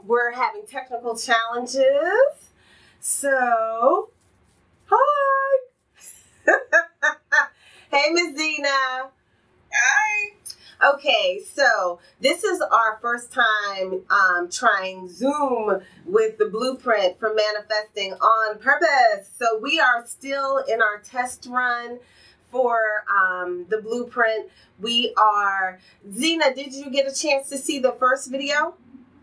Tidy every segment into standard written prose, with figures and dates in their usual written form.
we're having technical challenges. So, hi. Hey, Miss Zena. Hi. Okay, so this is our first time trying Zoom with the blueprint for manifesting on purpose. So we are still in our test run for the blueprint. Zena, did you get a chance to see the first video?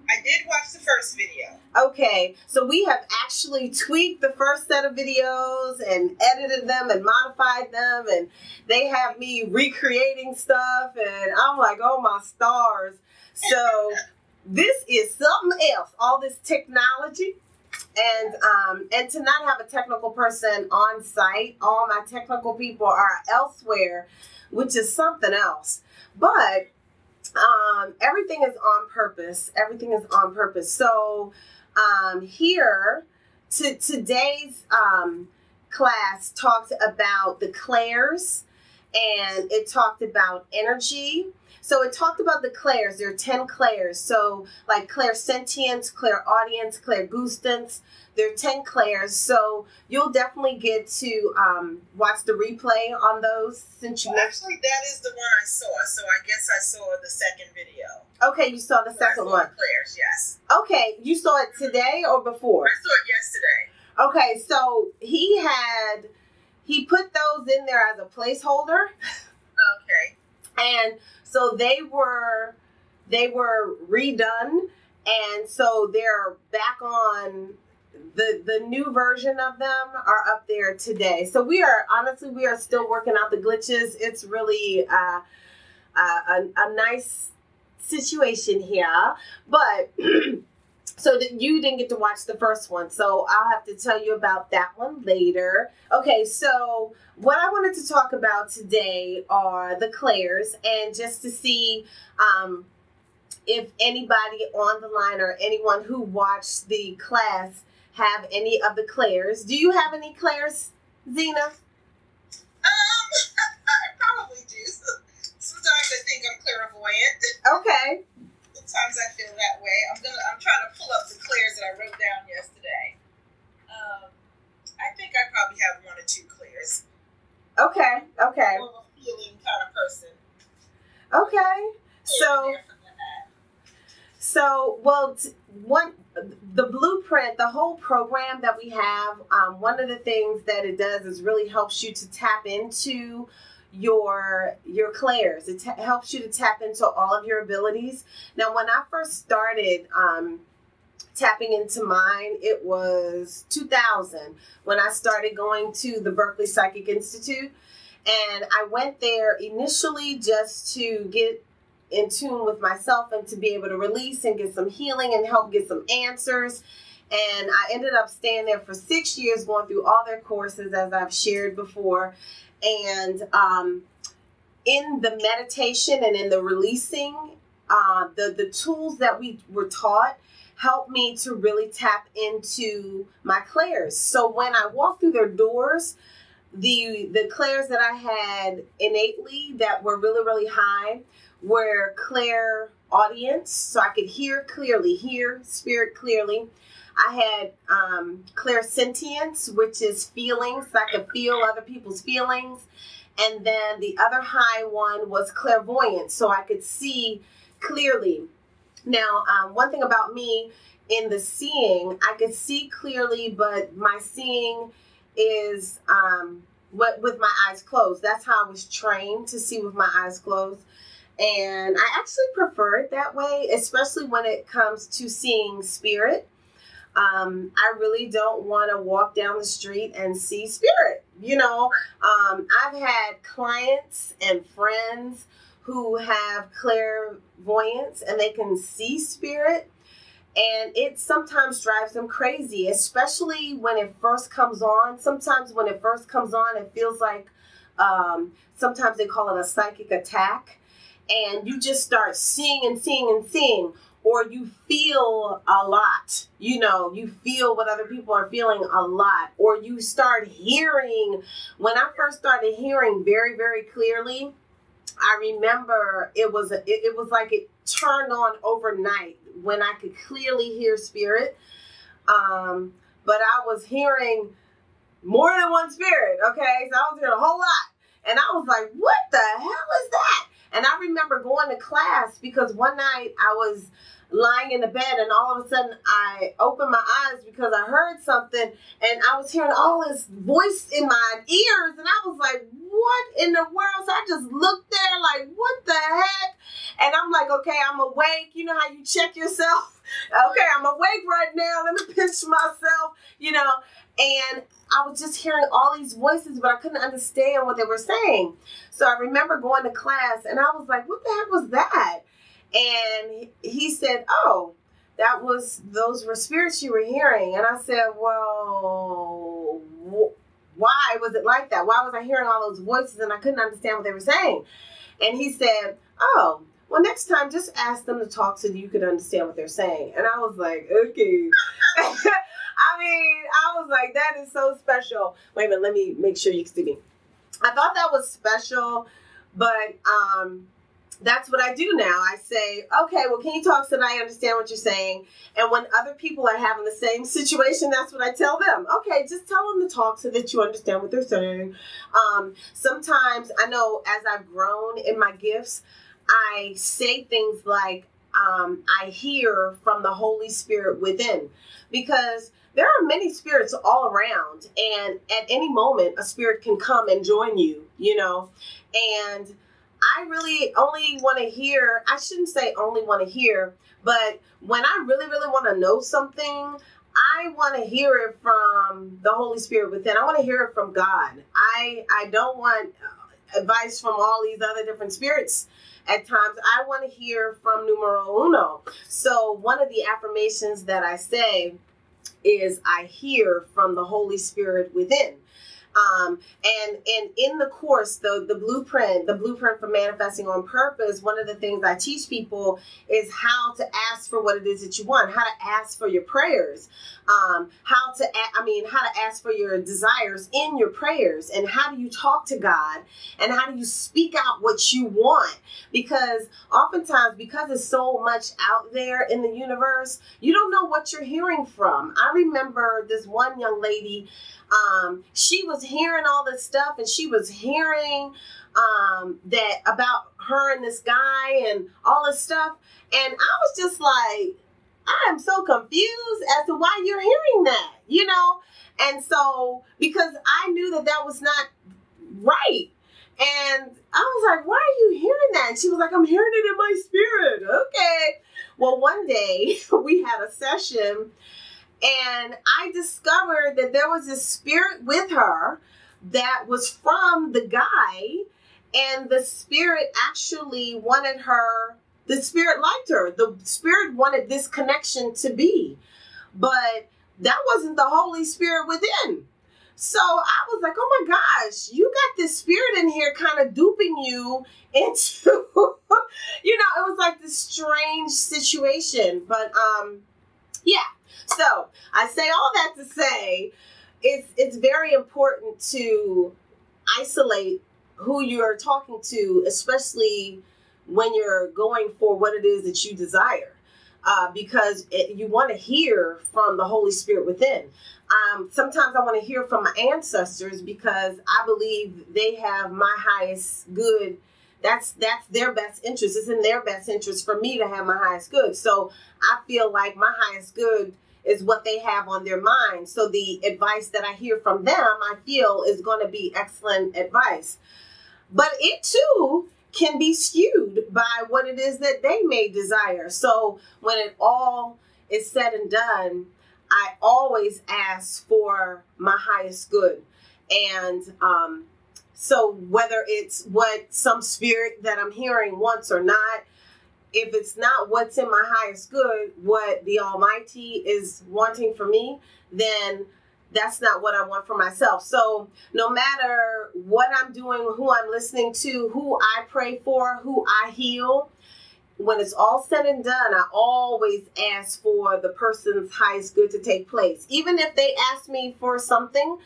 I did watch the first video. Okay, so we have actually tweaked the first set of videos and edited them and modified them, and they have me recreating stuff, and I'm like, oh my stars. So this is something else, all this technology, and to not have a technical person on site. All my technical people are elsewhere, which is something else. But everything is on purpose. Everything is on purpose. So here, today's class talked about the clairs, and it talked about energy. So it talked about the clairs. There are 10 clairs. So like clairsentience, clairaudience, clairgustance. There are 10 clairs. So you'll definitely get to watch the replay on those since you Actually, that is the one I saw. So I guess I saw the second video. Okay, you saw the second one. Clairs, yes. Okay, you saw it today or before? I saw it yesterday. Okay, so he put those in there as a placeholder. Okay. And so they were redone, and so they're back on the new version of them are up there today. So we are still working out the glitches. It's really a nice situation here, but so that you didn't get to watch the first one, so I'll have to tell you about that one later. Okay, so what I wanted to talk about today are the clairs, and just to see if anybody on the line or anyone who watched the class have any of the clairs. Do you have any clairs, Zena? I probably do. Sometimes I think I'm clairvoyant. Okay. Sometimes I feel that way. I'm trying to pull up the clairs that I wrote down yesterday. I think I probably have one or two clairs. Okay. More of a feeling kind of person. Okay. The blueprint, the whole program that we have, one of the things that it does is really helps you to tap into your clairs. It helps you to tap into all of your abilities. Now, when I first started tapping into mine, it was 2000 when I started going to the Berkeley Psychic Institute, and I went there initially just to get in tune with myself and to be able to release and get some healing and help get some answers. And I ended up staying there for 6 years, going through all their courses, as I've shared before. And in the meditation and in the releasing, the tools that we were taught helped me to really tap into my clairs. So when I walked through their doors, the clairs that I had innately that were really, really high were clairaudience, so I could hear spirit clearly. I had clairsentience, which is feelings. I could feel other people's feelings. And then the other high one was clairvoyance, so I could see clearly. Now, one thing about me in the seeing, I could see clearly, but my seeing is with my eyes closed. That's how I was trained to see with my eyes closed. And I actually prefer it that way, especially when it comes to seeing spirit. I really don't want to walk down the street and see spirit. I've had clients and friends who have clairvoyance and they can see spirit, and it sometimes drives them crazy, especially when it first comes on. Sometimes when it first comes on, it feels like sometimes they call it a psychic attack, and you just start seeing and seeing and seeing. Or you feel a lot, you feel what other people are feeling a lot. Or you start hearing. When I first started hearing very, very clearly, I remember it was like it turned on overnight. when I could clearly hear spirit. But I was hearing more than one spirit, okay? So I was hearing a whole lot. And I was like, what the hell is that? And I remember going to class because one night I was lying in the bed and all of a sudden I opened my eyes because I heard something and I was hearing all this voice in my ears and I was like, what in the world? So I just looked there like, what the heck? And I'm like, okay, I'm awake. You know how you check yourself? Okay, I'm awake right now. Let me pinch myself, and I was just hearing all these voices, but I couldn't understand what they were saying. So I remember going to class and I was like, what the heck was that? And he said, oh, those were spirits you were hearing. And I said, well, why was it like that? Why was I hearing all those voices and I couldn't understand what they were saying? And he said, oh, well, next time just ask them to talk so you could understand what they're saying. And I was like, okay. I was like, that is so special. Wait a minute, let me make sure you can see me. I thought that was special, but that's what I do now. I say, okay, well, can you talk so that I understand what you're saying? And when other people are having the same situation, that's what I tell them. Okay, just tell them to talk so that you understand what they're saying. Sometimes I know as I've grown in my gifts, I say things like, I hear from the Holy Spirit within, because there are many spirits all around, and at any moment a spirit can come and join you, and I really only want to hear, I shouldn't say only want to hear, but when I really, really want to know something, I want to hear it from the Holy Spirit within. I want to hear it from God. I don't want advice from all these other different spirits. At times, I want to hear from numero uno. So one of the affirmations that I say is I hear from the Holy Spirit within. And in the course, the blueprint for manifesting on purpose, one of the things I teach people is how to ask for what it is that you want, how to ask for your prayers, how to ask for your desires in your prayers, and how do you talk to God, and how do you speak out what you want? Because oftentimes, because there's so much out there in the universe, you don't know what you're hearing from. I remember this one young lady, she was hearing all this stuff, and she was hearing that about her and this guy and all this stuff. And I was just like, I am so confused as to why you're hearing that, And so, because I knew that was not right. And I was like, why are you hearing that? And she was like, I'm hearing it in my spirit. Okay. Well, one day we had a session, and I discovered that there was this spirit with her that was from the guy, and the spirit actually wanted her, the spirit liked her. The spirit wanted this connection to be, but that wasn't the Holy Spirit within. So I was like, oh my gosh, you got this spirit in here kind of duping you into, it was like this strange situation. But yeah. So I say all that to say it's very important to isolate who you're talking to, especially when you're going for what it is that you desire, because you want to hear from the Holy Spirit within. Sometimes I want to hear from my ancestors because I believe they have my highest good. That's their best interest. It's in their best interest for me to have my highest good. So I feel like my highest good is what they have on their mind. So the advice that I hear from them, I feel is going to be excellent advice. But it too can be skewed by what it is that they may desire. So when it all is said and done, I always ask for my highest good. And so whether it's what some spirit that I'm hearing wants or not, if it's not what's in my highest good, what the Almighty is wanting for me, then that's not what I want for myself. So no matter what I'm doing, who I'm listening to, who I pray for, who I heal, when it's all said and done, I always ask for the person's highest good to take place. Even if they ask me for something,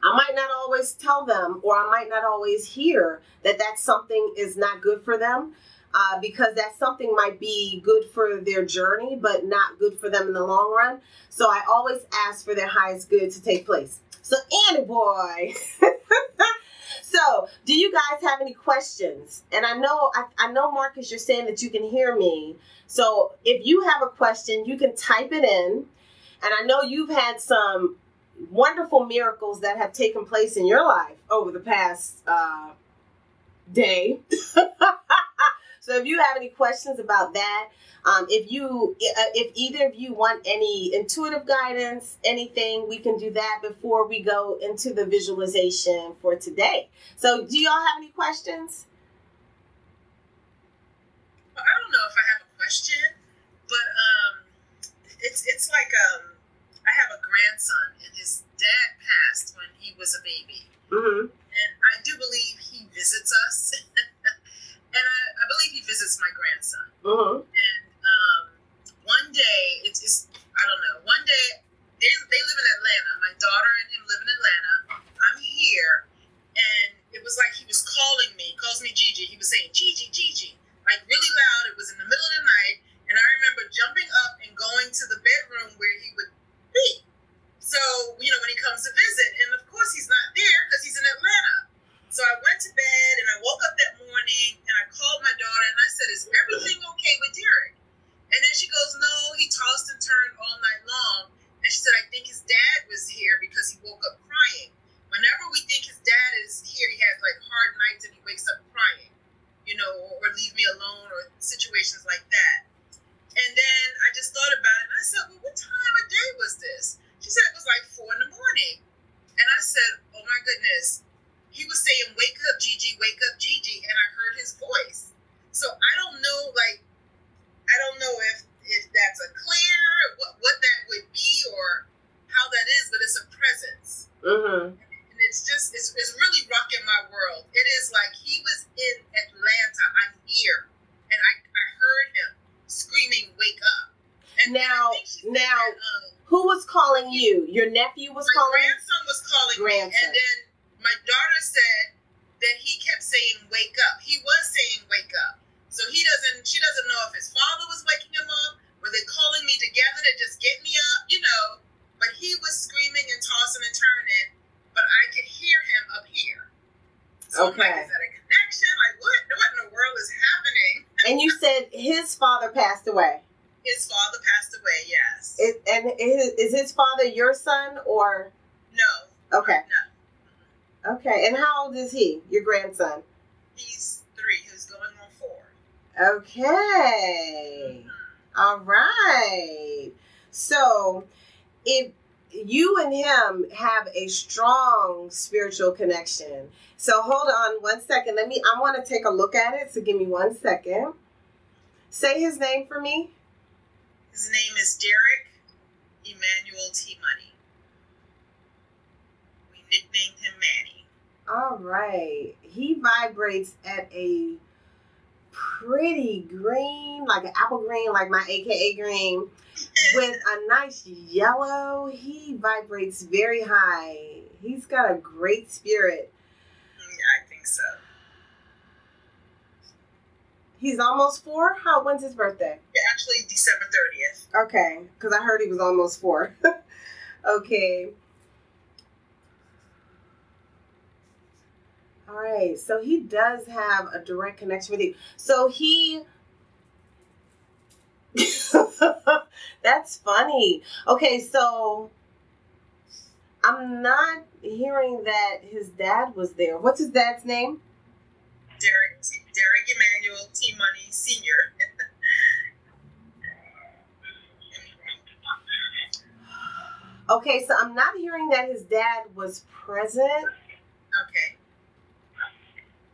I might not always tell them, or I might not always hear that something is not good for them. because that something might be good for their journey, but not good for them in the long run. So I always ask for their highest good to take place. So, Annie boy. So, do you guys have any questions? And I know, Marcus, you're saying that you can hear me. So, if you have a question, you can type it in. And I know you've had some wonderful miracles that have taken place in your life over the past day. So, if you have any questions about that, if either of you want any intuitive guidance, anything, we can do that before we go into the visualization for today. So do y'all have any questions? Well, I don't know if I have a question, but it's like I have a grandson, and his dad passed when he was a baby. Mm-hmm. And I do believe he visits us. And I believe he visits my grandson. Mm-hmm. And one day, I don't know, one day, they live in Atlanta. My daughter and him live in Atlanta. I'm here. And it was like he was calling me. He calls me Gigi. He was saying, Gigi, Gigi. Like really loud. It was in the middle of the night. And I remember jumping up and going to the bedroom where he would be. So, when he comes to visit. And of course, he's not there because he's in Atlanta. So I went to bed and I woke up that morning and I called my daughter and I said, is everything okay with Derek? And then she goes, no, he tossed and turned all night long. And she said, I think his dad was here because he woke up crying. Whenever we think his dad is here, he has like hard nights and he wakes up crying, or leave me alone or situations like that. And then I just thought about it and I said, well, what time of day was this? She said it was like 4 a.m. And I said, oh my goodness. He was saying, wake up, Gigi, and I heard his voice. So I don't know if that's a clear, what that would be or how that is, but it's a presence. Mm-hmm. And it's really rocking my world. It is like he was in Atlanta. I'm here. And I heard him screaming, wake up. And now, who was calling you? Your nephew was calling? My grandson was calling me. And then my daughter said that he kept saying, wake up. He was saying, wake up. So she doesn't know if his father was waking him up. Were they calling me together to just get me up? But he was screaming and tossing and turning, but I could hear him up here. So okay. I'm like, is that a connection? Like, what in the world is happening? And you said his father passed away. His father passed away, yes. Is his father your son or? No. Okay. No. Okay, and how old is he, your grandson? He's 3. He's going on 4. Okay. Mm-hmm. All right. So, if you and him have a strong spiritual connection. So, hold on 1 second. I want to take a look at it, so give me 1 second. Say his name for me. His name is Derek Emmanuel T. Money. Nicknamed him Manny. All right. He vibrates at a pretty green, like an apple green, like my AKA green, with a nice yellow. He vibrates very high. He's got a great spirit. Yeah, I think so. He's almost 4? When's his birthday? Yeah, actually December 30th. Okay, because I heard he was almost 4. Okay. All right, so he does have a direct connection with you. So that's funny. Okay, so I'm not hearing that his dad was there. What's his dad's name? Derek Emmanuel T. Money Sr. Okay, so I'm not hearing that his dad was present. Okay.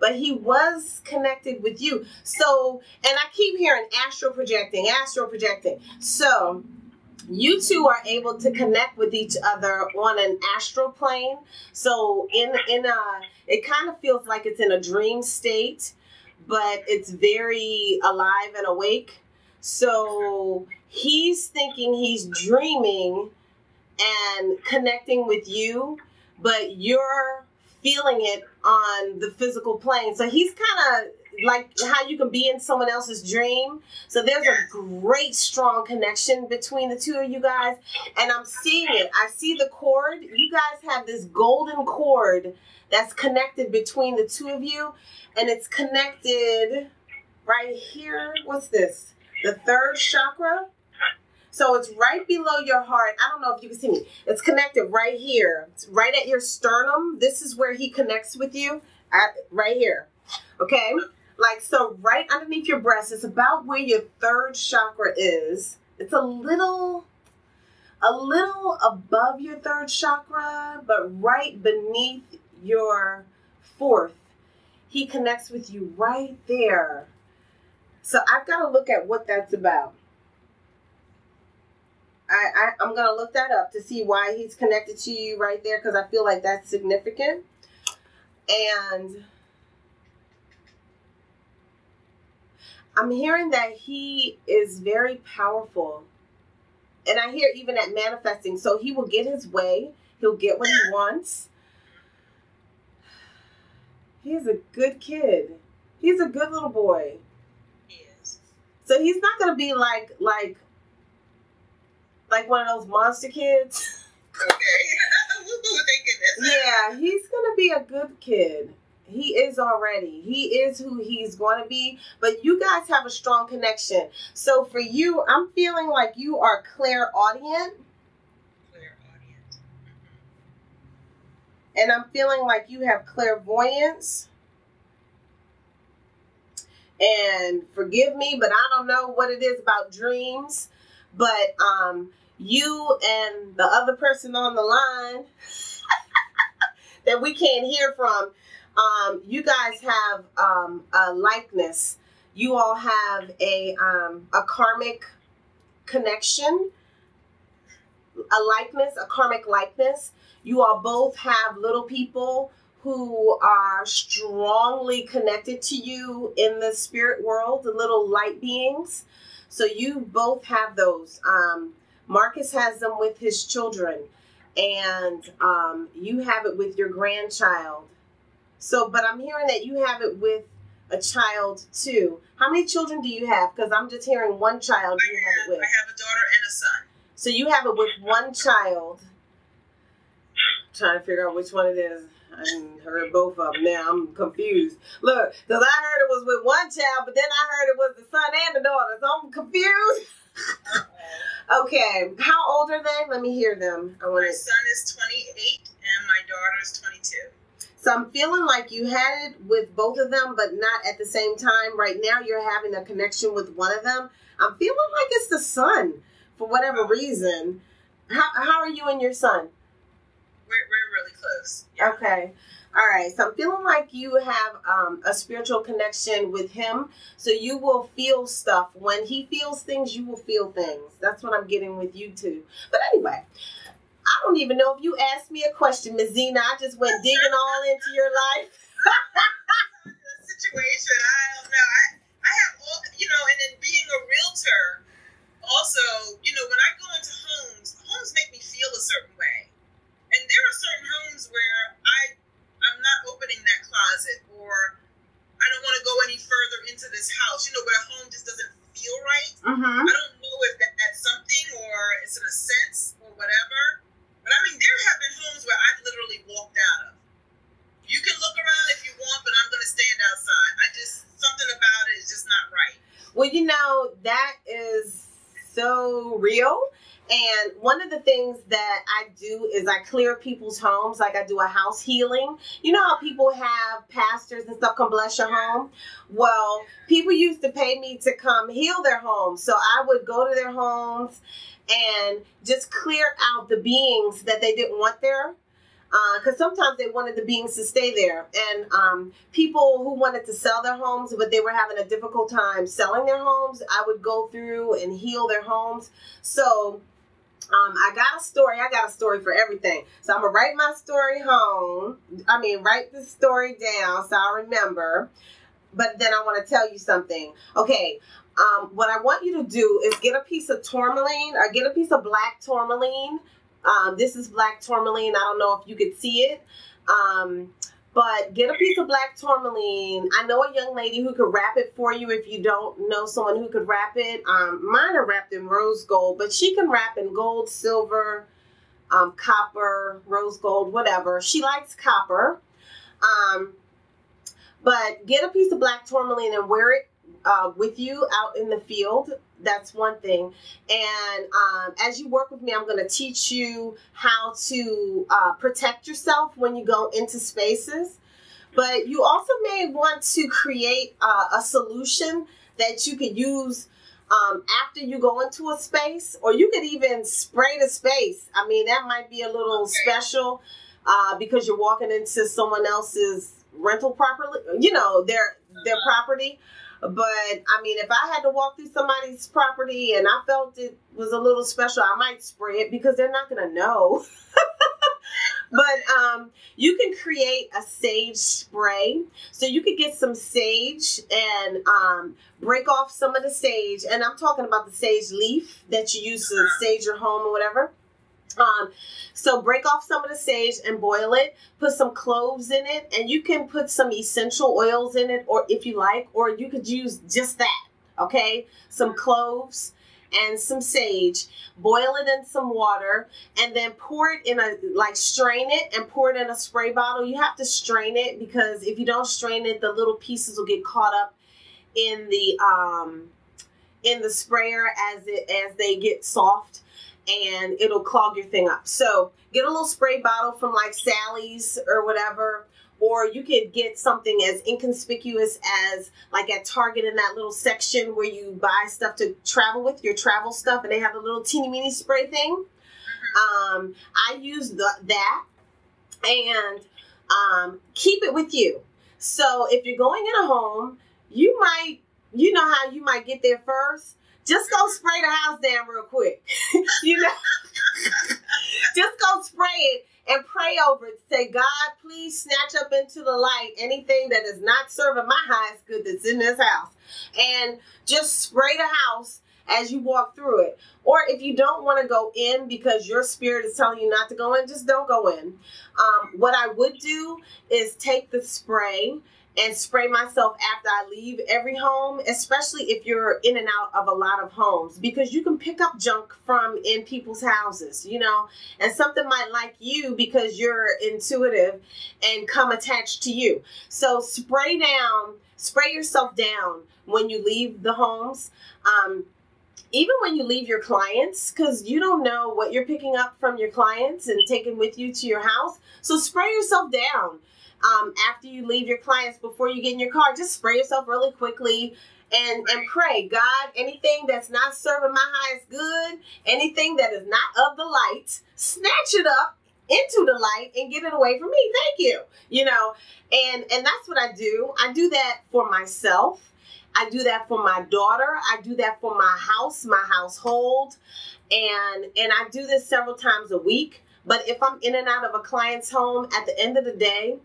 But he was connected with you. So, and I keep hearing astral projecting. So, you two are able to connect with each other on an astral plane. So, it kind of feels like it's in a dream state, but it's very alive and awake. So, he's thinking he's dreaming and connecting with you, but you're feeling it on the physical plane. So he's kind of like how you can be in someone else's dream. So there's a great strong connection between the two of you guys, and I'm seeing it. I see the cord. You guys have this golden cord that's connected between the two of you, and it's connected right here. What's this? The third chakra. So it's right below your heart. I don't know if you can see me. It's connected right here. It's right at your sternum. This is where he connects with you, right here. Okay? Like, so right underneath your breast. It's about where your third chakra is. It's a little above your third chakra, but right beneath your fourth. He connects with you right there. So I've got to look at what that's about. I'm going to look that up to see why he's connected to you right there, because I feel like that's significant. And I'm hearing that he is very powerful. And I hear even at manifesting. So he will get his way. He'll get what he wants. He's a good kid. He's a good little boy. He is. So he's not going to be like one of those monster kids. Okay. Thank goodness. Yeah, he's going to be a good kid. He is already. He is who he's going to be. But you guys have a strong connection. So for you, I'm feeling like you are clairaudient. Clairaudient. And I'm feeling like you have clairvoyance. And forgive me, but I don't know what it is about dreams. But you and the other person on the line that we can't hear from, you guys have a likeness. You all have a karmic connection, a likeness, a karmic likeness. You all both have little people who are strongly connected to you in the spirit world, the little light beings. So you both have those. Marcus has them with his children, and you have it with your grandchild. So, but I'm hearing that you have it with a child too. How many children do you have? Because I'm just hearing one child you have it with. I have a daughter and a son. So you have it with one child. I'm trying to figure out which one it is. I heard both of them. Now I'm confused. Look, because I heard it was with one child, but then I heard it was the son and the daughter. So I'm confused. Okay. How old are they? Let me hear them. My son is 28 and my daughter is 22. So I'm feeling like you had it with both of them, but not at the same time. Right now you're having a connection with one of them. I'm feeling like it's the son for whatever reason. How are you and your son? We're really close. Yeah. Okay. All right. So I'm feeling like you have a spiritual connection with him. So you will feel stuff. When he feels things, you will feel things. That's what I'm getting with you two. But anyway, I don't even know if you asked me a question, Ms. Zena. I just went digging all into your life. Situation. I don't know. I have all, and then being a realtor, also, when I go into homes make me feel a certain way. And there are certain homes where I'm not opening that closet, or I don't want to go any further into this house, where a home just doesn't feel right. Mm-hmm. I don't know if that's something or it's in a sense or whatever. But I mean, there have been homes where I've literally walked out of. You can look around if you want, but I'm going to stand outside. Something about it is just not right. Well, that is so real. And one of the things that I do is I clear people's homes. Like I do a house healing. You know how people have pastors and stuff come bless your home? Well, people used to pay me to come heal their homes. So I would go to their homes and just clear out the beings that they didn't want there. Because sometimes they wanted the beings to stay there. And people who wanted to sell their homes, but they were having a difficult time selling their homes, I would go through and heal their homes. So I got a story for everything. So I'm going to write my story write the story down so I remember. But then I want to tell you something. Okay. What I want you to do is get a piece of tourmaline, or get a piece of black tourmaline. This is black tourmaline. I don't know if you could see it. But get a piece of black tourmaline. I know a young lady who could wrap it for you if you don't know someone who could wrap it. Mine are wrapped in rose gold, but she can wrap in gold, silver, copper, rose gold, whatever. She likes copper. But get a piece of black tourmaline and wear it with you out in the field. That's one thing. And as you work with me, I'm going to teach you how to protect yourself when you go into spaces. But you also may want to create a solution that you could use after you go into a space, or you could even spray the space. I mean, that might be a little special because you're walking into someone else's rental property, their property. But I mean, if I had to walk through somebody's property and I felt it was a little special, I might spray it because they're not going to know. But you can create a sage spray. So you could get some sage and break off some of the sage. And I'm talking about the sage leaf that you use to sage your home or whatever. So break off some of the sage and boil it, put some cloves in it, and you can put some essential oils in it, or if you like, or you could use just that, okay? Some cloves and some sage, boil it in some water, and then pour it in strain it and pour it in a spray bottle. You have to strain it because if you don't strain it, the little pieces will get caught up in the sprayer as they get soft, and it'll clog your thing up. So get a little spray bottle from like Sally's or whatever, or you could get something as inconspicuous as like at Target in that little section where you buy stuff to travel with, your travel stuff, and they have a little teeny weeny spray thing. I use that and keep it with you. So if you're going in a home, you know how you might get there first. Just go spray the house down real quick. Just go spray it and pray over it. Say, God, please snatch up into the light anything that is not serving my highest good that's in this house. And just spray the house as you walk through it. Or if you don't want to go in because your spirit is telling you not to go in, just don't go in. What I would do is take the spray and spray myself after I leave every home, especially if you're in and out of a lot of homes, because you can pick up junk from in people's houses, and something might like you because you're intuitive and come attached to you. So spray yourself down when you leave the homes. Even when you leave your clients, because you don't know what you're picking up from your clients and taking with you to your house. So spray yourself down. After you leave your clients, before you get in your car, just spray yourself really quickly and pray, God, anything that's not serving my highest good, anything that is not of the light, snatch it up into the light and get it away from me. Thank you. And that's what I do. I do that for myself. I do that for my daughter. I do that for my house, my household. And I do this several times a week. But if I'm in and out of a client's home, at the end of the day,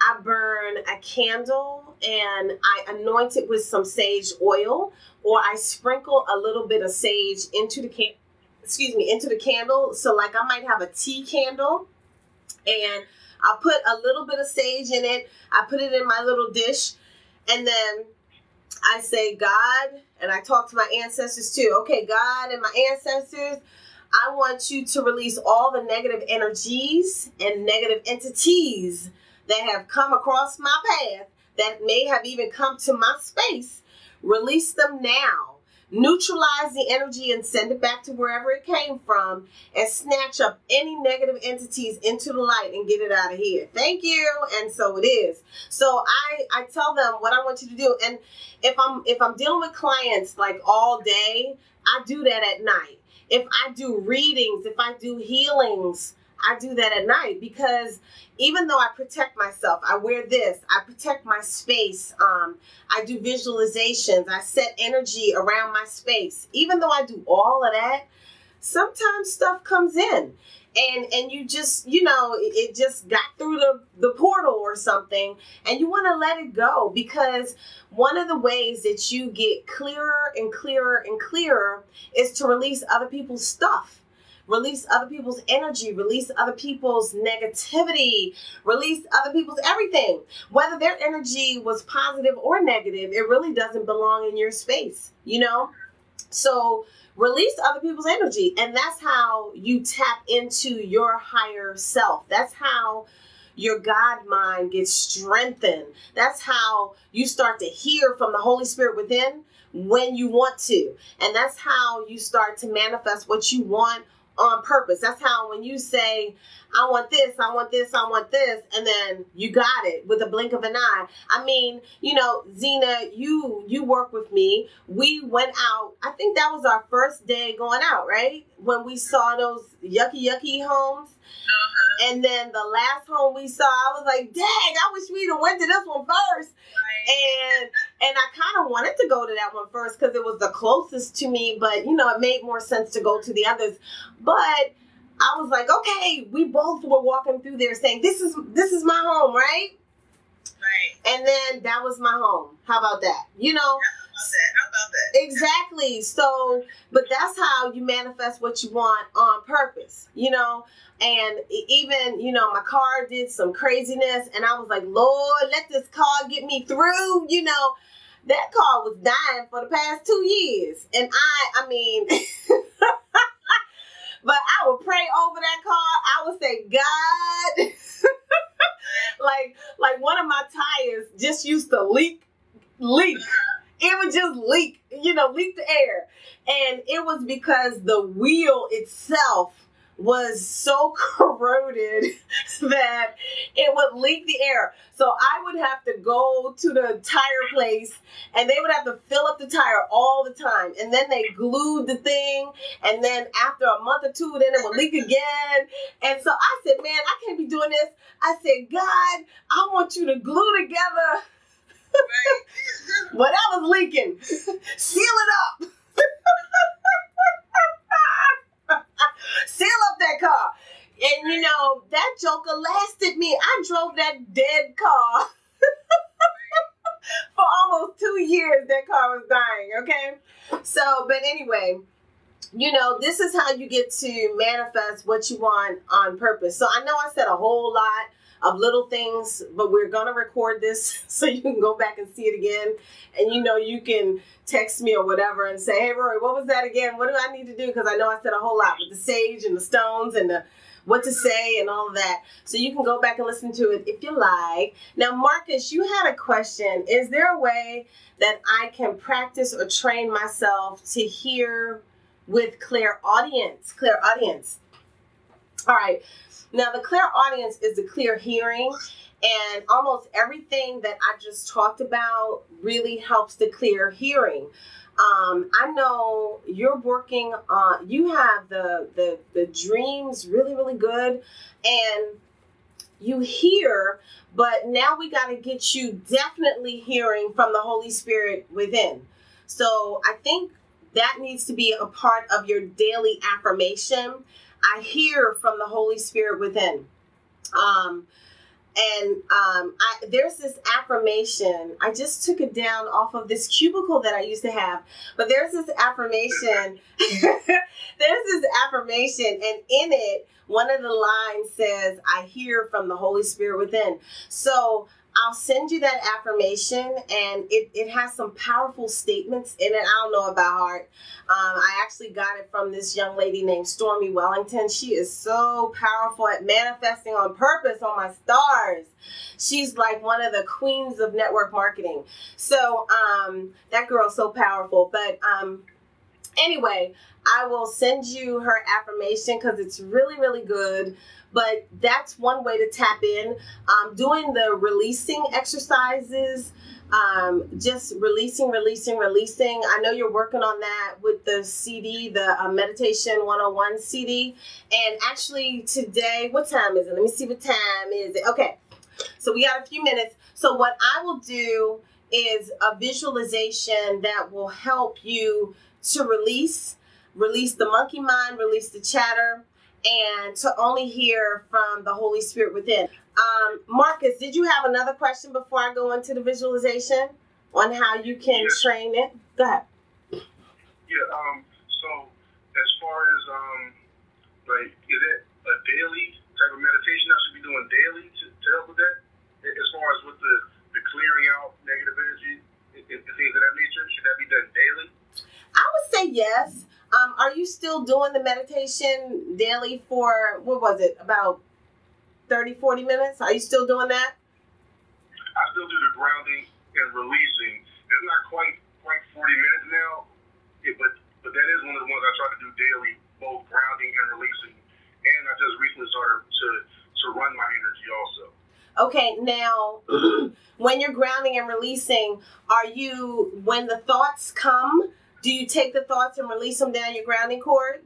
I burn a candle and I anoint it with some sage oil, or I sprinkle a little bit of sage into the candle. So like I might have a tea candle and I'll put a little bit of sage in it. I put it in my little dish, and then I say, God, and I talk to my ancestors too. Okay, God and my ancestors, I want you to release all the negative energies and negative entities that have come across my path, that may have even come to my space. Release them now. Neutralize the energy and send it back to wherever it came from, and snatch up any negative entities into the light and get it out of here. Thank you. And so it is. So I tell them what I want you to do. And if I'm dealing with clients like all day, I do that at night. If I do readings, if I do healings, I do that at night, because even though I protect myself, I wear this, I protect my space, I do visualizations, I set energy around my space. Even though I do all of that, sometimes stuff comes in and you just, it just got through the portal or something, and you want to let it go, because one of the ways that you get clearer and clearer and clearer is to release other people's stuff. release other people's energy, release other people's negativity, release other people's everything. Whether their energy was positive or negative, it really doesn't belong in your space, you know? So release other people's energy. And that's how you tap into your higher self. That's how your God mind gets strengthened. That's how you start to hear from the Holy Spirit within when you want to. And that's how you start to manifest what you want on purpose. That's how when you say, I want this, I want this, I want this, and then you got it with a blink of an eye. I mean, you know, Zena, you work with me. We went out. I think that was our first day going out, right? When we saw those yucky homes. And then the last home we saw, I was like, dang, I wish we'd have went to this one first. Right. And I kind of wanted to go to that one first because it was the closest to me. But, you know, it made more sense to go to the others. But I was like, okay, we both were walking through there saying, this is my home, right? Right. And then that was my home. How about that? You know? How about that? Exactly. So, but that's how you manifest what you want on purpose, you know? And even, you know, my car did some craziness and I was like, Lord, let this car get me through. You know, that car was dying for the past 2 years. And I mean, but I would pray over that car. I would say, God, like one of my tires just used to leak. It would just leak, you know, leak the air. And it was because the wheel itself was so corroded that it would leak the air. So I would have to go to the tire place and they would have to fill up the tire all the time. And then they glued the thing. And then after a month or two, then it would leak again. And so I said, man, I can't be doing this. I said, God, I want you to glue together whatever's leaking. Seal it up. Seal up that car. And you know, that joker lasted me. I drove that dead car for almost 2 years. That car was dying, okay? So, but anyway, you know, this is how you get to manifest what you want on purpose. So I know I said a whole lot of little things, but we're going to record this so you can go back and see it again. And, you know, you can text me or whatever and say, hey, Rorree, what was that again? What do I need to do? Because I know I said a whole lot with the sage and the stones and the what to say and all of that. So you can go back and listen to it if you like. Now, Marcus, you had a question. Is there a way that I can practice or train myself to hear with clairaudience? Clairaudience. All right. Now, the clairaudience is the clear hearing, and almost everything that I just talked about really helps the clear hearing. I know you're working on, you have the dreams really, really good, and you hear, but now we got to get you definitely hearing from the Holy Spirit within. So I think that needs to be a part of your daily affirmation. I hear from the Holy Spirit within. There's this affirmation. I just took it down off of this cubicle that I used to have. But there's this affirmation. There's this affirmation. And in it, one of the lines says, I hear from the Holy Spirit within. So I'll send you that affirmation, and it has some powerful statements in it. I don't know about heart. I actually got it from this young lady named Stormy Wellington. She is so powerful at manifesting on purpose on my stars. She's like one of the queens of network marketing. So that girl's so powerful. But anyway, I will send you her affirmation because it's really, really good. But that's one way to tap in. Doing the releasing exercises, just releasing. I know you're working on that with the CD, the Meditation 101 CD. And actually today, what time is it? Let me see what time is it. Okay, so we got a few minutes. So what I will do is a visualization that will help you to release the monkey mind, release the chatter, and to only hear from the Holy Spirit within. Marcus, did you have another question before I go into the visualization on how you can train it? Go ahead. Yeah, so as far as Like, is that a daily type of meditation I should be doing daily to help with that? As far as with the clearing out negative energy and things of that nature, should that be done daily? I would say yes. Are you still doing the meditation daily for, what was it, about 30, 40 minutes? Are you still doing that? I still do the grounding and releasing. It's not quite 40 minutes now, but that is one of the ones I try to do daily, both grounding and releasing. And I just recently started to run my energy also. Okay, now, when you're grounding and releasing, when the thoughts come, do you take the thoughts and release them down your grounding cord?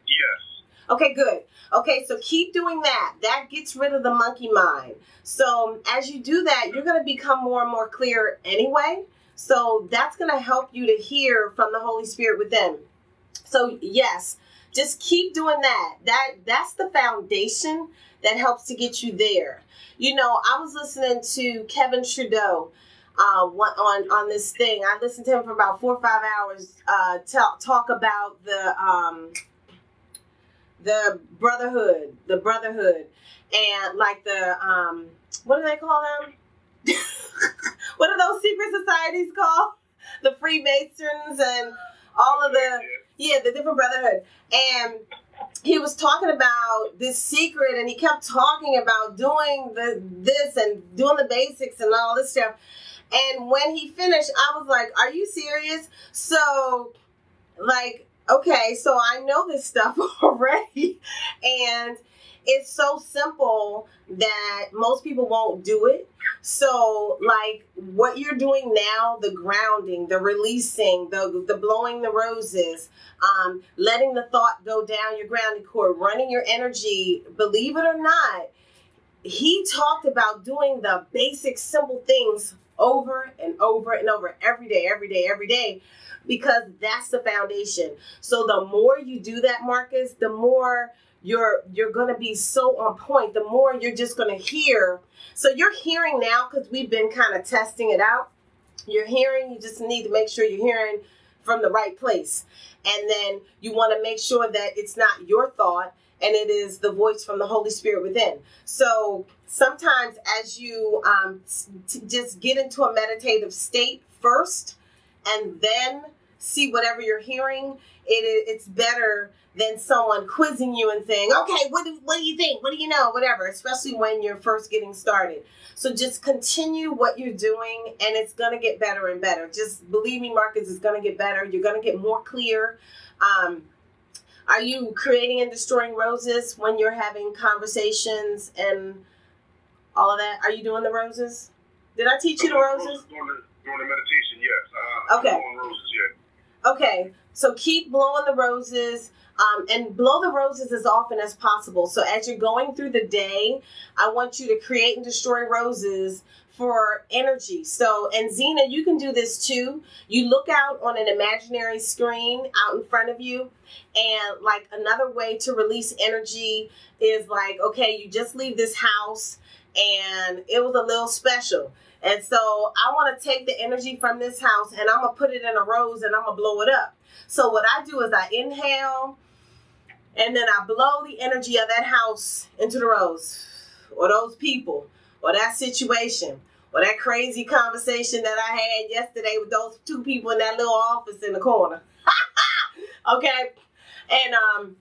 Yes. Okay, good. Okay, so keep doing that. That gets rid of the monkey mind. So as you do that, you're going to become more and more clear anyway. So that's going to help you to hear from the Holy Spirit within. So yes, just keep doing that. That's the foundation that helps to get you there. You know, I was listening to Kevin Trudeau on this thing. I listened to him for about 4 or 5 hours talk about the brotherhood, and like the what do they call them? What are those secret societies called? The Freemasons and all of the different brotherhood. And he was talking about this secret, and he kept talking about doing this and doing the basics and all this stuff. And when he finished, I was like, are you serious? So, like, okay, so I know this stuff already. And it's so simple that most people won't do it. So, like, what you're doing now, the grounding, the releasing, the blowing the roses, letting the thought go down your grounding cord, running your energy, believe it or not, he talked about doing the basic, simple things over and over and over every day, because that's the foundation. So the more you do that, Marcus, the more you're going to be so on point, the more you're just going to hear. So you're hearing now, because we've been kind of testing it out. You're hearing, you just need to make sure you're hearing from the right place. And then you want to make sure that it's not your thought, and it is the voice from the Holy Spirit within. So sometimes as you just get into a meditative state first, and then see whatever you're hearing, it's better than someone quizzing you and saying, okay, what do you think? What do you know? Whatever, especially when you're first getting started. So just continue what you're doing, and it's going to get better and better. Just believe me, Marcus, it's going to get better. You're going to get more clear. Are you creating and destroying roses when you're having conversations and all of that? Are you doing the roses? Did I teach you the roses? Doing the meditation, yes. Okay. I'm doing roses yet. Okay, so keep blowing the roses, and blow the roses as often as possible. So as you're going through the day, I want you to create and destroy roses for energy. So, and Zena, you can do this too. You look out on an imaginary screen out in front of you, and like another way to release energy is like, okay, you just leave this house and it was a little special. And so I want to take the energy from this house, and I'm going to put it in a rose, and I'm going to blow it up. So what I do is I inhale, and then I blow the energy of that house into the rose, or those people, or that situation, or that crazy conversation that I had yesterday with those 2 people in that little office in the corner. Okay? And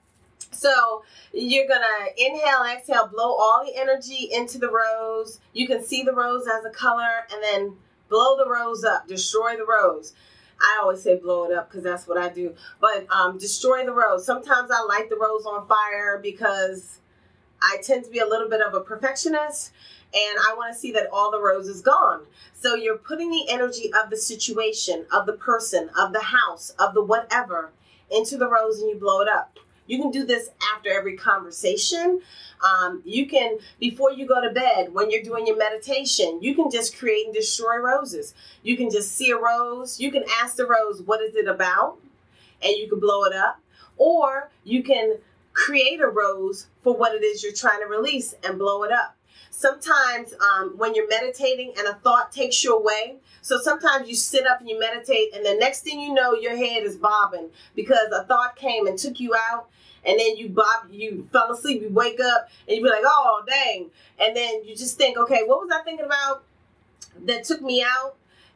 so you're going to inhale and exhale, blow all the energy into the rose. You can see the rose as a color, and then blow the rose up, destroy the rose. I always say blow it up because that's what I do. But destroy the rose. Sometimes I light the rose on fire because I tend to be a little bit of a perfectionist, and I want to see that all the rose is gone. So you're putting the energy of the situation, of the person, of the house, of the whatever into the rose, and you blow it up. You can do this after every conversation. You can, before you go to bed, when you're doing your meditation, you can just create and destroy roses. You can just see a rose. You can ask the rose, what is it about? And you can blow it up. Or you can create a rose for what it is you're trying to release and blow it up. sometimes when you're meditating and a thought takes you away, so sometimes you sit up and you meditate and the next thing you know, your head is bobbing because a thought came and took you out, and then you fell asleep, you wake up and you be like, oh, dang. And then you just think, okay, what was I thinking about that took me out?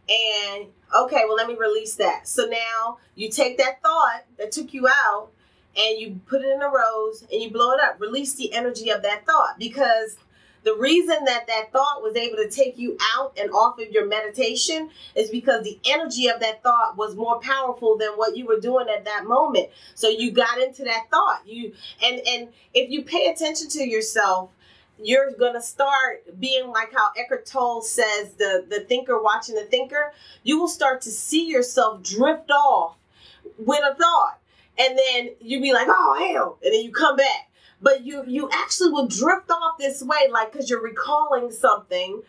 And okay, well, let me release that. So now you take that thought that took you out and you put it in a rose and you blow it up. Release the energy of that thought, because the reason that thought was able to take you out and off of your meditation is because the energy of that thought was more powerful than what you were doing at that moment. So you got into that thought. And if you pay attention to yourself, you're going to start being like how Eckhart Tolle says, the thinker watching the thinker. You will start to see yourself drift off with a thought. And then you be like, oh, hell. And then you come back. But you actually will drift off this way, like, because you're recalling something.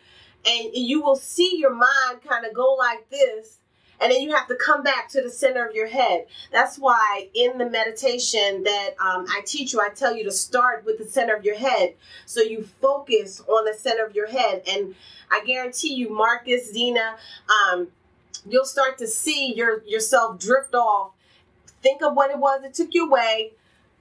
And you will see your mind kind of go like this. And then you have to come back to the center of your head. That's why in the meditation that I teach you, I tell you to start with the center of your head. So you focus on the center of your head. And I guarantee you, Marcus, Zena, you'll start to see yourself drift off. Think of what it was that took you away,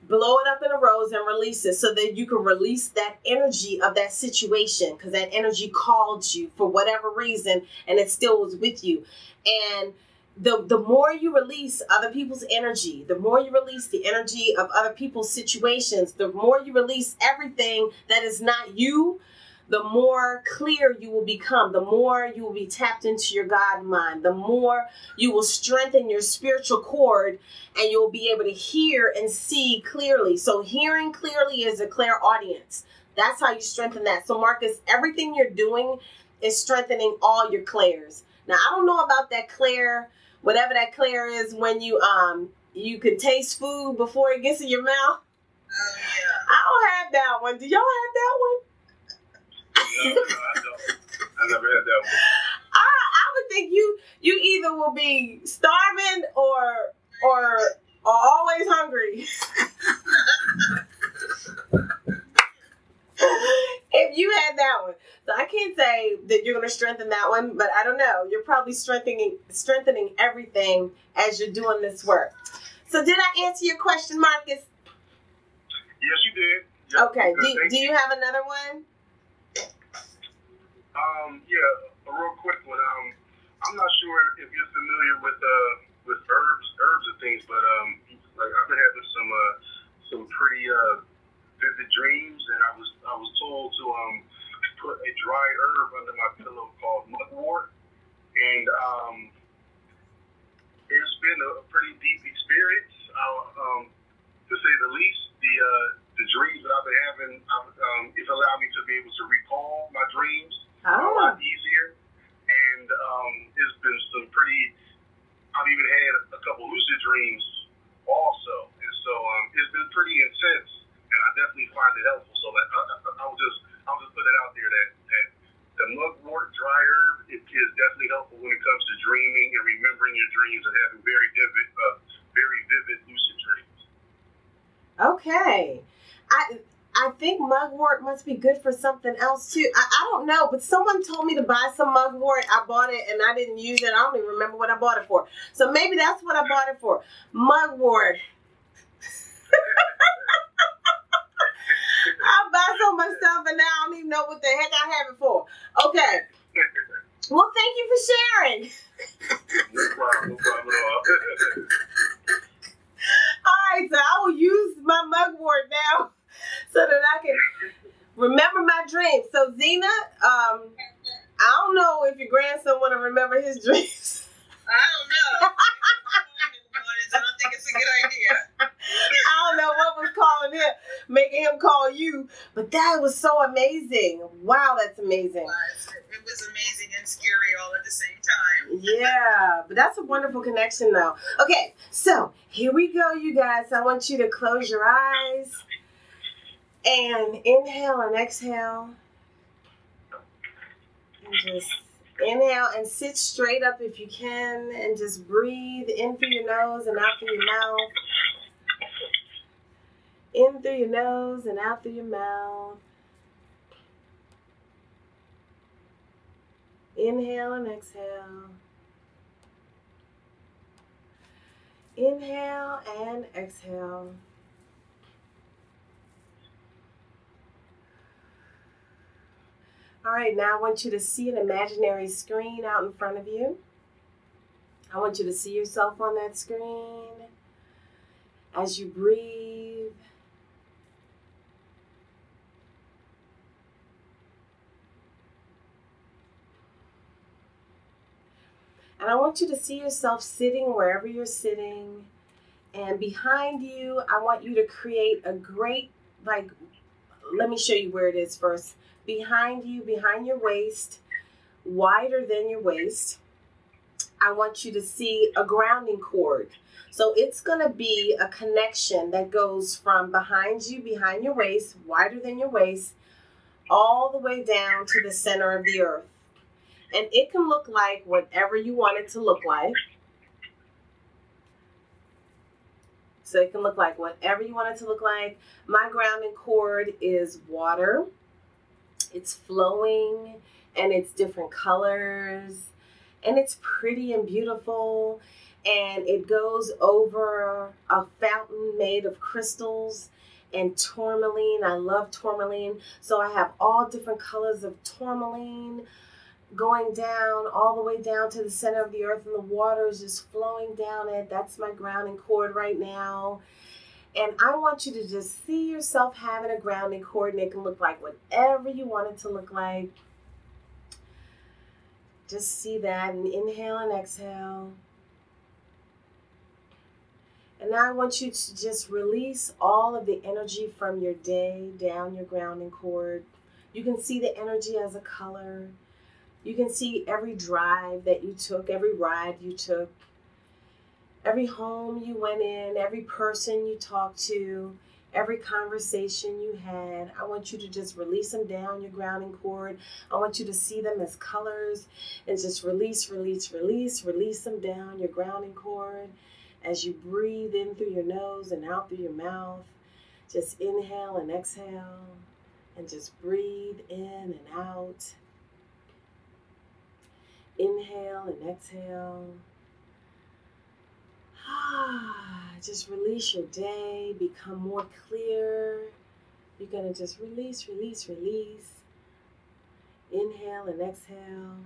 blow it up in a rose and release it so that you can release that energy of that situation, because that energy called you for whatever reason and it still was with you. And the more you release other people's energy, the more you release the energy of other people's situations, the more you release everything that is not you, the more clear you will become, the more you will be tapped into your God mind, the more you will strengthen your spiritual cord and you'll be able to hear and see clearly. So hearing clearly is a clairaudience. That's how you strengthen that. So Marcus, everything you're doing is strengthening all your clairs. Now, I don't know about that clair, whatever that clair is when you can taste food before it gets in your mouth. Yeah. I don't have that one. Do y'all have that one? No, I don't. I never had that one. I would think you either will be starving or always hungry. If you had that one. So I can't say that you're going to strengthen that one, but I don't know. You're probably strengthening everything as you're doing this work. So did I answer your question, Marcus? Yes, you did. Yep. Okay. Good, Do you have another one? Yeah, a real quick one. I'm not sure if you're familiar with herbs and things, but like I've been having some pretty vivid dreams, and I was told to put a dry herb under my pillow called mugwort, and it's been a pretty deep experience, to say the least. The dreams that I've been having, it's allowed me to be able to recall my dreams a lot easier, and it's been some pretty. I've even had a couple lucid dreams also, and so it's been pretty intense, and I definitely find it helpful. So that I'll just put it out there that the mugwort dry herb is definitely helpful when it comes to dreaming and remembering your dreams and having very vivid lucid dreams. Okay. I think mugwort must be good for something else too. I don't know, but someone told me to buy some mugwort. I bought it and I didn't use it. I don't even remember what I bought it for. So maybe that's what I bought it for. Mugwort. I buy so much stuff and now I don't even know what the heck I have it for. Okay. Well, thank you for sharing. No problem at all. All right, so I will use my mugwort now so that I can remember my dreams. So, Zena, I don't know if your grandson want to remember his dreams. I don't know. I don't think it's a good idea. I don't know what was calling him, making him call you, but that was so amazing. Wow, that's amazing. It was amazing and scary all at the same time. Yeah, but that's a wonderful connection though. Okay, so here we go, you guys. I want you to close your eyes and inhale and exhale. And just inhale and sit straight up if you can, and just breathe in through your nose and out through your mouth. In through your nose and out through your mouth. Inhale and exhale. Inhale and exhale. All right, now I want you to see an imaginary screen out in front of you. I want you to see yourself on that screen as you breathe. And I want you to see yourself sitting wherever you're sitting. And behind you, I want you to create a great, let me show you where it is first. Behind you, behind your waist, wider than your waist, I want you to see a grounding cord. So it's going to be a connection that goes from behind you, behind your waist, wider than your waist, all the way down to the center of the earth. And it can look like whatever you want it to look like. So it can look like whatever you want it to look like. My grounding cord is water. It's flowing and it's different colors and it's pretty and beautiful, and it goes over a fountain made of crystals and tourmaline. I love tourmaline, so I have all different colors of tourmaline going down all the way down to the center of the earth, and the water is just flowing down it. That's my grounding cord right now. And I want you to just see yourself having a grounding cord, and it can look like whatever you want it to look like. Just see that, and inhale and exhale. And now I want you to just release all of the energy from your day down your grounding cord. You can see the energy as a color. You can see every drive that you took, every ride you took, every home you went in, every person you talked to, every conversation you had. I want you to just release them down your grounding cord. I want you to see them as colors and just release, release, release, release them down your grounding cord as you breathe in through your nose and out through your mouth. Just inhale and exhale and just breathe in and out. Inhale and exhale. Just release your day, become more clear. You're going to just release, release, release. Inhale and exhale.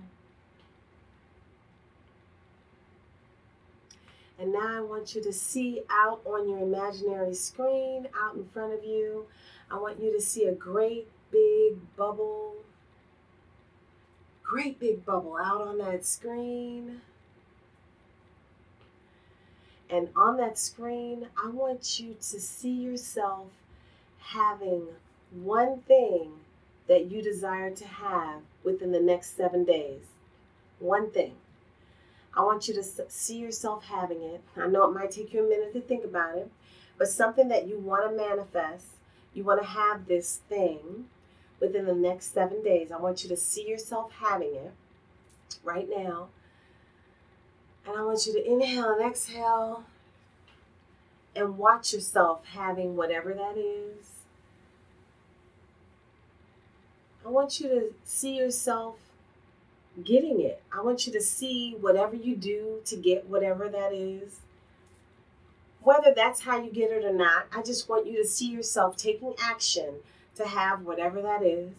And now I want you to see out on your imaginary screen, out in front of you. I want you to see a great big bubble. Great big bubble out on that screen. And on that screen, I want you to see yourself having one thing that you desire to have within the next 7 days. One thing. I want you to see yourself having it. I know it might take you a minute to think about it, but something that you want to manifest. You want to have this thing within the next 7 days. I want you to see yourself having it right now. And I want you to inhale and exhale and watch yourself having whatever that is. I want you to see yourself getting it. I want you to see whatever you do to get whatever that is. Whether that's how you get it or not, I just want you to see yourself taking action to have whatever that is.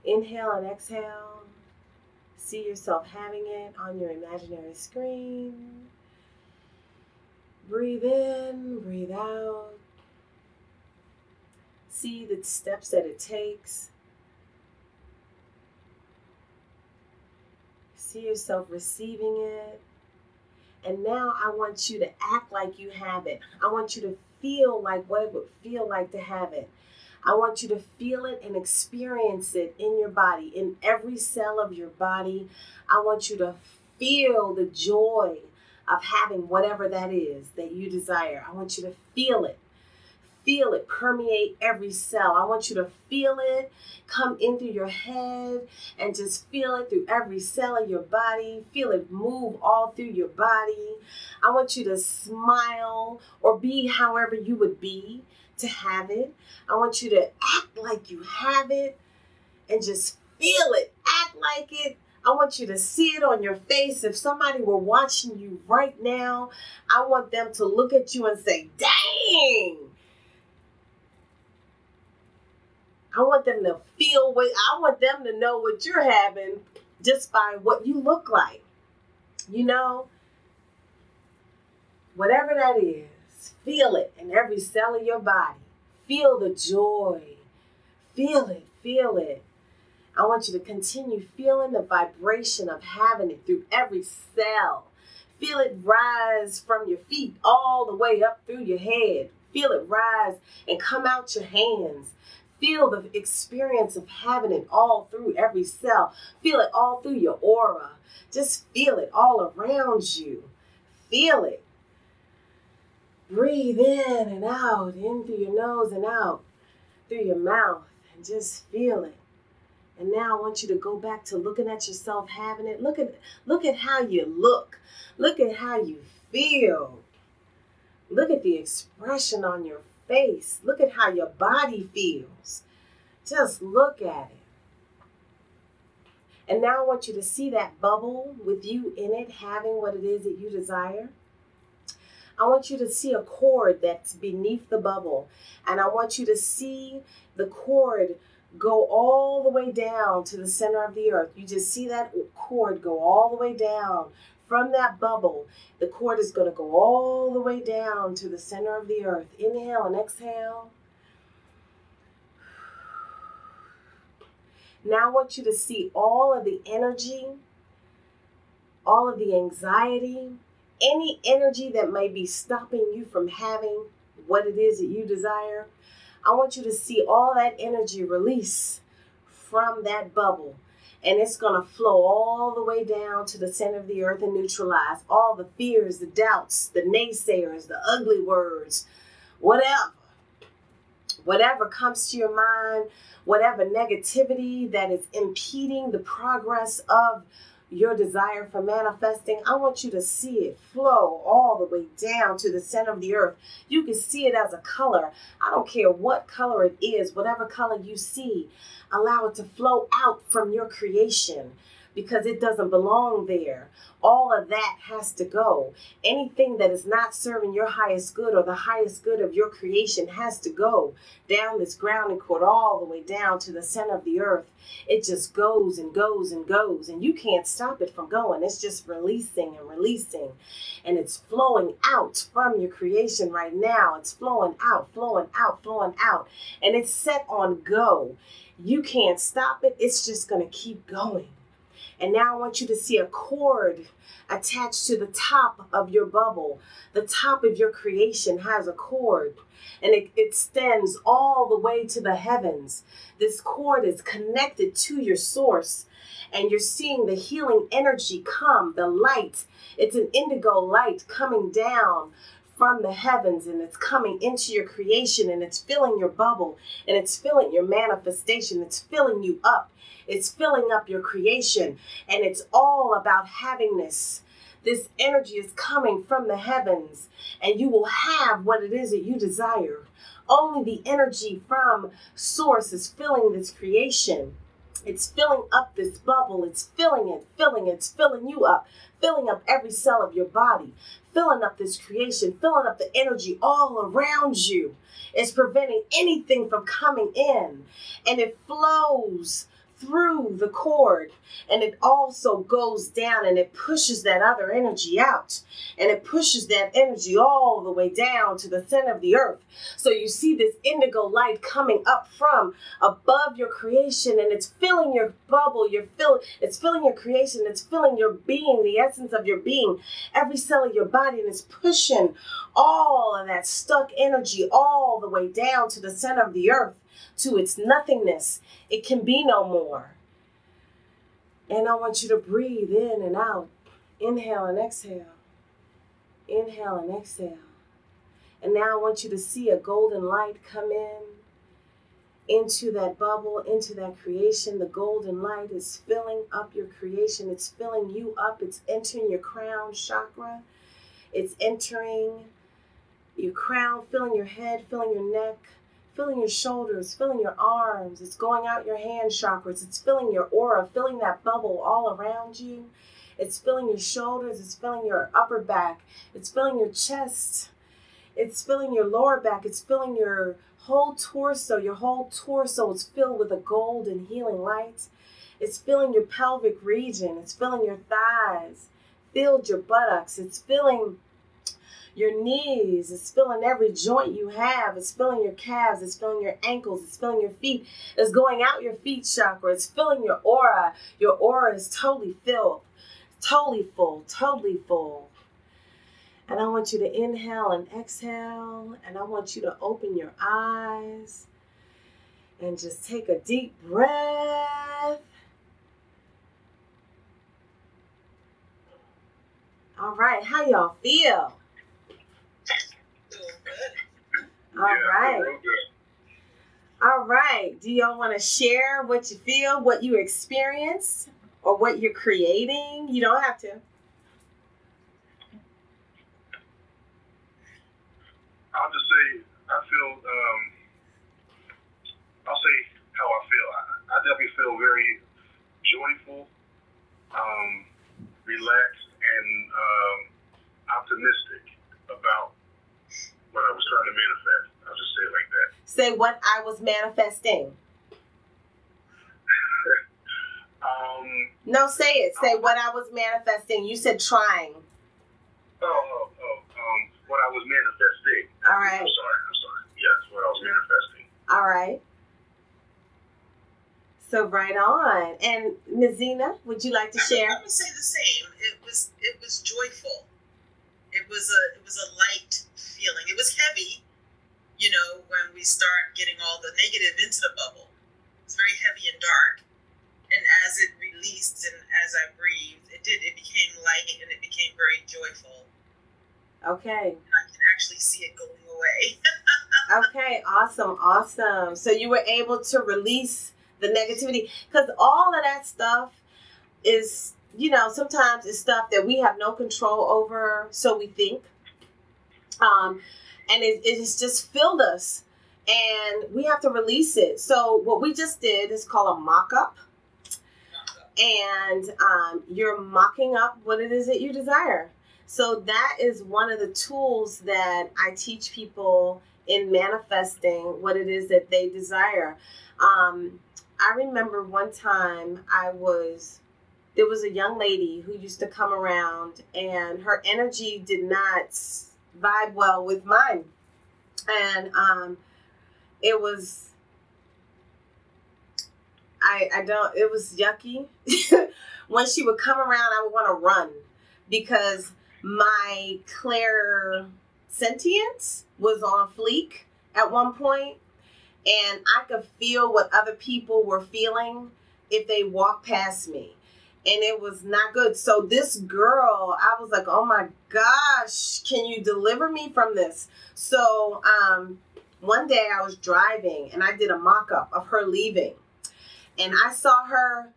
Inhale and exhale. See yourself having it on your imaginary screen. Breathe in, breathe out. See the steps that it takes. See yourself receiving it. And now I want you to act like you have it. I want you to feel like what it would feel like to have it. I want you to feel it and experience it in your body, in every cell of your body. I want you to feel the joy of having whatever that is that you desire. I want you to feel it. Feel it permeate every cell. I want you to feel it come in through your head and just feel it through every cell of your body. Feel it move all through your body. I want you to smile or be however you would be to have it. I want you to act like you have it and just feel it. Act like it. I want you to see it on your face. If somebody were watching you right now, I want them to look at you and say, dang. I want them to feel what, I want them to know what you're having just by what you look like. You know, whatever that is, feel it in every cell of your body. Feel the joy. Feel it, feel it. I want you to continue feeling the vibration of having it through every cell. Feel it rise from your feet all the way up through your head. Feel it rise and come out your hands. Feel the experience of having it all through every cell. Feel it all through your aura. Just feel it all around you. Feel it. Breathe in and out, in through your nose and out through your mouth, and just feel it. And now I want you to go back to looking at yourself having it. Look at how you look. Look at how you feel. Look at the expression on your face. Look at how your body feels. Just look at it. And now I want you to see that bubble with you in it, having what it is that you desire. I want you to see a cord that's beneath the bubble. And I want you to see the cord go all the way down to the center of the earth. You just see that cord go all the way down from that bubble. The cord is going to go all the way down to the center of the earth. Inhale and exhale. Now I want you to see all of the energy, all of the anxiety, any energy that may be stopping you from having what it is that you desire. I want you to see all that energy release from that bubble. And it's going to flow all the way down to the center of the earth and neutralize all the fears, the doubts, the naysayers, the ugly words, whatever comes to your mind, whatever negativity that is impeding the progress of your desire for manifesting. I want you to see it flow all the way down to the center of the earth. You can see it as a color. I don't care what color it is, whatever color you see, allow it to flow out from your creation because it doesn't belong there. All of that has to go. Anything that is not serving your highest good or the highest good of your creation has to go down this grounding cord all the way down to the center of the earth. It just goes and goes and goes, and you can't stop it from going. It's just releasing and releasing, and it's flowing out from your creation right now. It's flowing out, flowing out, flowing out, and it's set on go. You can't stop it. It's just going to keep going. And now I want you to see a cord attached to the top of your bubble. The top of your creation has a cord, and it extends all the way to the heavens. This cord is connected to your source, and you're seeing the healing energy come, the light. It's an indigo light coming down from the heavens, and it's coming into your creation, and it's filling your bubble, and it's filling your manifestation. It's filling you up. It's filling up your creation, and it's all about having this. This energy is coming from the heavens, and you will have what it is that you desire. Only the energy from source is filling this creation. It's filling up this bubble. It's filling it, it's filling you up, filling up every cell of your body, filling up this creation, filling up the energy all around you. It's preventing anything from coming in, and it flows through the cord, and it also goes down, and it pushes that other energy out, and it pushes that energy all the way down to the center of the earth. So you see this indigo light coming up from above your creation, and it's filling your bubble. It's filling your creation. It's filling your being, the essence of your being, every cell of your body, and it's pushing all of that stuck energy all the way down to the center of the earth, to its nothingness. It can be no more. And I want you to breathe in and out. Inhale and exhale. Inhale and exhale. And now I want you to see a golden light come into that bubble, into that creation. The golden light is filling up your creation. It's filling you up. It's entering your crown chakra. It's entering your crown, filling your head, filling your neck, filling your shoulders, filling your arms. It's going out your hand chakras. It's filling your aura, filling that bubble all around you. It's filling your shoulders. It's filling your upper back. It's filling your chest. It's filling your lower back. It's filling your whole torso. Your whole torso is filled with a gold and healing light. It's filling your pelvic region. It's filling your thighs. Filled your buttocks. It's filling your knees. It's filling every joint you have. It's filling your calves. It's filling your ankles. It's filling your feet. It's going out your feet chakra. It's filling your aura. Your aura is totally filled. Totally full. Totally full. And I want you to inhale and exhale. And I want you to open your eyes. And just take a deep breath. All right, how y'all feel? All right. All right. Do y'all want to share what you feel, what you experienced, or what you're creating? You don't have to. I'll just say I feel. I'll say how I feel. I definitely feel very joyful, relaxed, and optimistic about what I was trying to manifest. I'll just say it like that. Say what I was manifesting. No, say it. Say what I was manifesting. You said trying. What I was manifesting. All right. I'm sorry. Yes, what I was manifesting. All right. So right on. And Ms. Zena, would you like to share? I would say the same. It was joyful. It was a light feeling. It was heavy, when we start getting all the negative into the bubble. It's very heavy and dark. And as it released and as I breathed, it became light and it became very joyful. Okay. And I can actually see it going away. Okay, awesome. So you were able to release the negativity, because all of that stuff is, sometimes it's stuff that we have no control over, so we think. And it has just filled us, and we have to release it. So what we just did is called a mock-up. And you're mocking up what it is that you desire. So that is one of the tools that I teach people in manifesting what it is that they desire. I remember one time there was a young lady who used to come around, and her energy did not vibe well with mine. And it was, it was yucky. When she would come around, I would want to run, because my clairsentience was on fleek at one point, and I could feel what other people were feeling if they walked past me. And it was not good. So this girl, I was like, oh my gosh, can you deliver me from this? So one day I was driving, and I did a mock-up of her leaving. And I saw her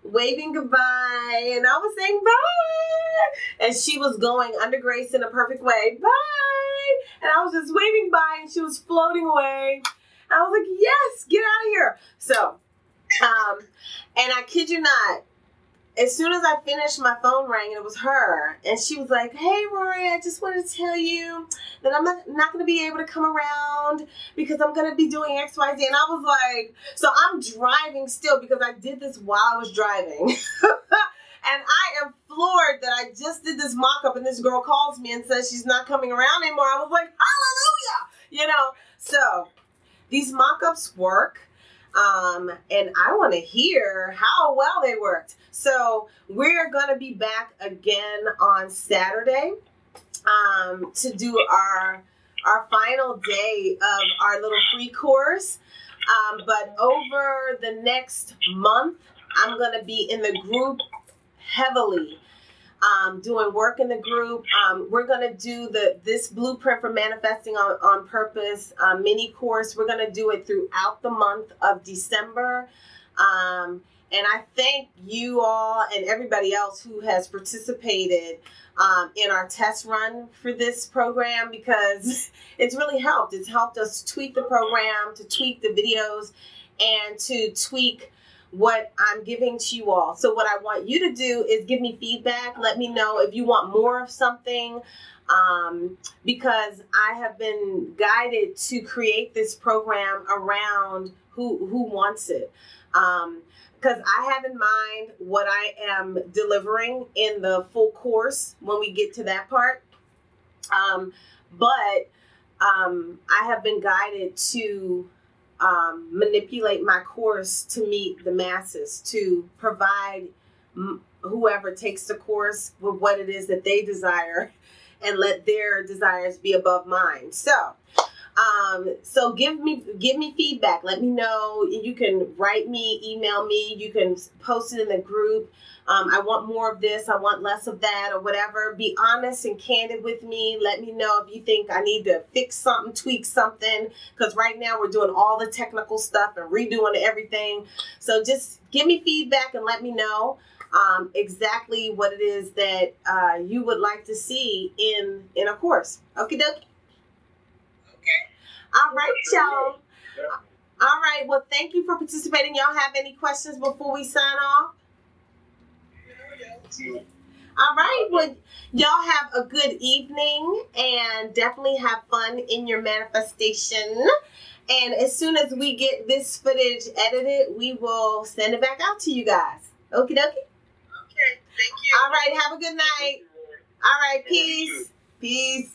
waving goodbye, and I was saying bye. And she was going under grace in a perfect way. Bye. And I was just waving bye, and she was floating away. I was like, yes, get out of here. So, and I kid you not, as soon as I finished, my phone rang, and it was her. And she was like, hey, Rorree, I just wanted to tell you that I'm not going to be able to come around because I'm going to be doing X, Y, Z. And I was like, so I'm driving still, because I did this while I was driving. And I am floored that I just did this mock-up, and this girl calls me and says she's not coming around anymore. I was like, hallelujah, So these mock-ups work. And I want to hear how well they worked. So we're going to be back again on Saturday to do our final day of our little free course. But over the next month, I'm going to be in the group heavily, doing work in the group. We're going to do this Blueprint for Manifesting on Purpose mini course. We're going to do it throughout the month of December. And I thank you all and everybody else who has participated in our test run for this program, because it's really helped. It's helped us tweak the program, to tweak the videos, and to tweak what I'm giving to you all. So what I want you to do is give me feedback. Let me know if you want more of something, because I have been guided to create this program around who wants it. Because I have in mind what I am delivering in the full course when we get to that part. But I have been guided to manipulate my course to meet the masses, to provide whoever takes the course with what it is that they desire, and let their desires be above mine. So give me feedback. Let me know. You can write me, email me. You can post it in the group. I want more of this. I want less of that, or whatever. Be honest and candid with me. Let me know if you think I need to fix something, tweak something, because right now we're doing all the technical stuff and redoing everything. So just give me feedback and let me know exactly what it is that you would like to see in a course. Okie dokie. All right, y'all. All right. Well, thank you for participating. Y'all have any questions before we sign off? All right. Well, y'all have a good evening, and definitely have fun in your manifestation. And as soon as we get this footage edited, we will send it back out to you guys. Okie dokie. Okay. Thank you. All right. Have a good night. All right. Peace. Peace.